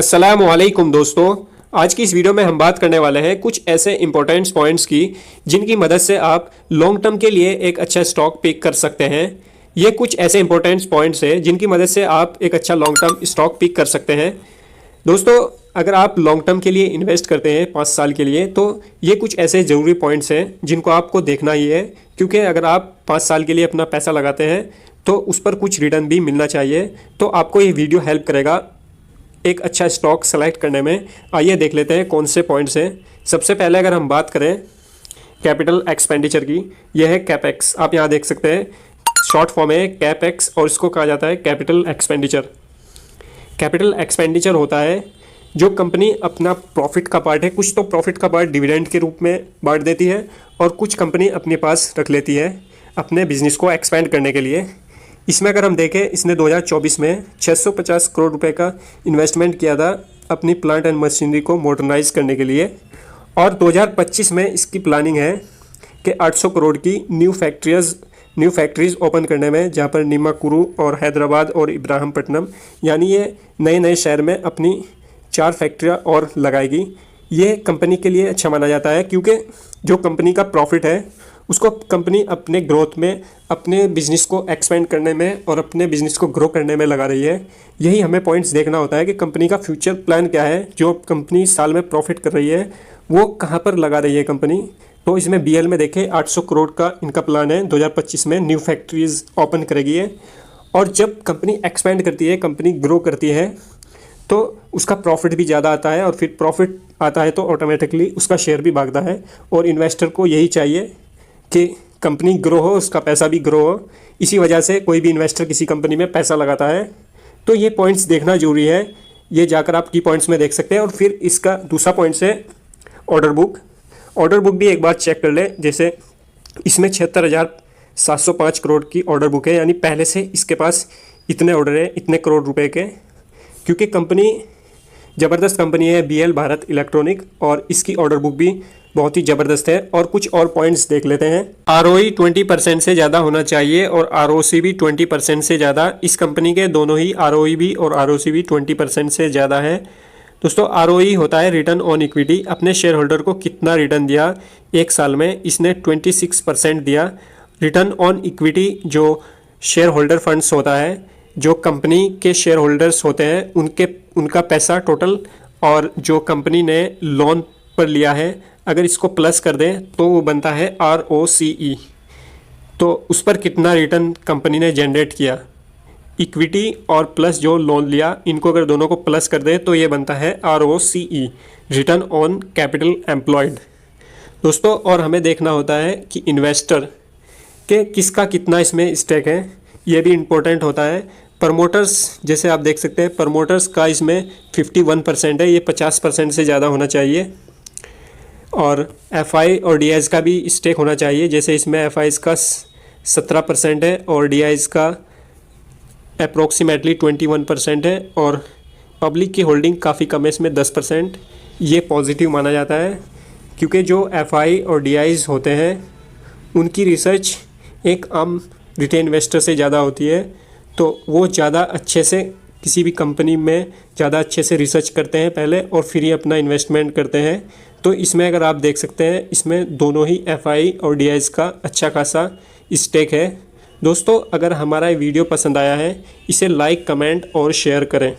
अस्सलामुअलैकुम दोस्तों, आज की इस वीडियो में हम बात करने वाले हैं कुछ ऐसे इंपॉर्टेंट पॉइंट्स की जिनकी मदद से आप लॉन्ग टर्म के लिए एक अच्छा स्टॉक पिक कर सकते हैं। ये कुछ ऐसे इंपॉर्टेंट पॉइंट्स हैं जिनकी मदद से आप एक अच्छा लॉन्ग टर्म स्टॉक पिक कर सकते हैं। दोस्तों, अगर आप लॉन्ग टर्म के लिए इन्वेस्ट करते हैं 5 साल के लिए, तो ये कुछ ऐसे ज़रूरी पॉइंट्स हैं जिनको आपको देखना ही है, क्योंकि अगर आप 5 साल के लिए अपना पैसा लगाते हैं तो उस पर कुछ रिटर्न भी मिलना चाहिए। तो आपको ये वीडियो हेल्प करेगा एक अच्छा स्टॉक सेलेक्ट करने में। आइए देख लेते हैं कौन से पॉइंट्स हैं। सबसे पहले अगर हम बात करें कैपिटल एक्सपेंडिचर की, यह है कैपेक्स। आप यहाँ देख सकते हैं, शॉर्ट फॉर्म है कैपेक्स और इसको कहा जाता है कैपिटल एक्सपेंडिचर। कैपिटल एक्सपेंडिचर होता है जो कंपनी अपना प्रॉफिट का पार्ट है, कुछ तो प्रॉफिट का पार्ट डिविडेंड के रूप में बांट देती है और कुछ कंपनी अपने पास रख लेती है अपने बिजनेस को एक्सपेंड करने के लिए। इसमें अगर हम देखें, इसने 2024 में 650 करोड़ रुपए का इन्वेस्टमेंट किया था अपनी प्लांट एंड मशीनरी को मॉडर्नाइज करने के लिए, और 2025 में इसकी प्लानिंग है कि 800 करोड़ की न्यू फैक्ट्रीज ओपन करने में, जहां पर नीमाकुरु और हैदराबाद और इब्राहिमपट्टनम, यानी ये नए नए शहर में अपनी 4 फैक्ट्रियाँ और लगाएगी। ये कंपनी के लिए अच्छा माना जाता है, क्योंकि जो कंपनी का प्रॉफिट है उसको कंपनी अपने ग्रोथ में, अपने बिजनेस को एक्सपेंड करने में और अपने बिजनेस को ग्रो करने में लगा रही है। यही हमें पॉइंट्स देखना होता है कि कंपनी का फ्यूचर प्लान क्या है। जो कंपनी साल में प्रॉफिट कर रही है वो कहाँ पर लगा रही है कंपनी। तो इसमें बीएल में देखें 800 करोड़ का इनका प्लान है, 2025 में न्यू फैक्ट्रीज ओपन करेगी है। और जब कंपनी एक्सपेंड करती है, कंपनी ग्रो करती है, तो उसका प्रॉफिट भी ज़्यादा आता है, और फिर प्रॉफिट आता है तो ऑटोमेटिकली उसका शेयर भी भागता है। और इन्वेस्टर को यही चाहिए कि कंपनी ग्रो हो, उसका पैसा भी ग्रो हो। इसी वजह से कोई भी इन्वेस्टर किसी कंपनी में पैसा लगाता है। तो ये पॉइंट्स देखना जरूरी है, ये जाकर आप की पॉइंट्स में देख सकते हैं। और फिर इसका दूसरा पॉइंट्स है ऑर्डर बुक। ऑर्डर बुक भी एक बार चेक कर ले। जैसे इसमें 76,705 करोड़ की ऑर्डर बुक है, यानी पहले से इसके पास इतने ऑर्डर है, इतने करोड़ रुपए के। क्योंकि कंपनी ज़बरदस्त कंपनी है बीएल भारत इलेक्ट्रॉनिक, और इसकी ऑर्डर बुक भी बहुत ही ज़बरदस्त है। और कुछ और पॉइंट्स देख लेते हैं। आरओई 20% से ज़्यादा होना चाहिए और आरओसी भी 20% से ज़्यादा। इस कंपनी के दोनों ही आरओई भी और आरओसी भी 20% से ज़्यादा है। दोस्तों, आरओई होता है रिटर्न ऑन इक्विटी, अपने शेयर होल्डर को कितना रिटर्न दिया एक साल में। इसने 26% दिया। रिटर्न ऑन इक्विटी जो शेयर होल्डर फंड्स होता है, जो कंपनी के शेयर होल्डर्स होते हैं, उनका पैसा टोटल, और जो कंपनी ने लोन पर लिया है, अगर इसको प्लस कर दें तो वो बनता है ROCE। तो उस पर कितना रिटर्न कंपनी ने जनरेट किया, इक्विटी और प्लस जो लोन लिया, इनको अगर दोनों को प्लस कर दें तो ये बनता है ROCE, return on capital employed. दोस्तों, और हमें देखना होता है कि इन्वेस्टर के किसका कितना इसमें स्टेक है, ये भी इम्पोर्टेंट होता है। प्रमोटर्स, जैसे आप देख सकते हैं, प्रमोटर्स का इसमें 51% है, ये 50% से ज़्यादा होना चाहिए। और एफआई और डीआईज का भी स्टेक होना चाहिए। जैसे इसमें एफआईज का 17% है और डीआईज का अप्रोक्सीमेटली 21% है, और पब्लिक की होल्डिंग काफ़ी कम है, इसमें 10%। ये पॉजिटिव माना जाता है, क्योंकि जो एफआई और डीआईज होते हैं उनकी रिसर्च एक आम रिटेल इन्वेस्टर से ज़्यादा होती है। तो वो ज़्यादा अच्छे से किसी भी कंपनी में ज़्यादा अच्छे से रिसर्च करते हैं पहले, और फिर ही अपना इन्वेस्टमेंट करते हैं। तो इसमें अगर आप देख सकते हैं, इसमें दोनों ही एफआई और डीआईज का अच्छा खासा स्टेक है। दोस्तों, अगर हमारा वीडियो पसंद आया है, इसे लाइक, कमेंट और शेयर करें।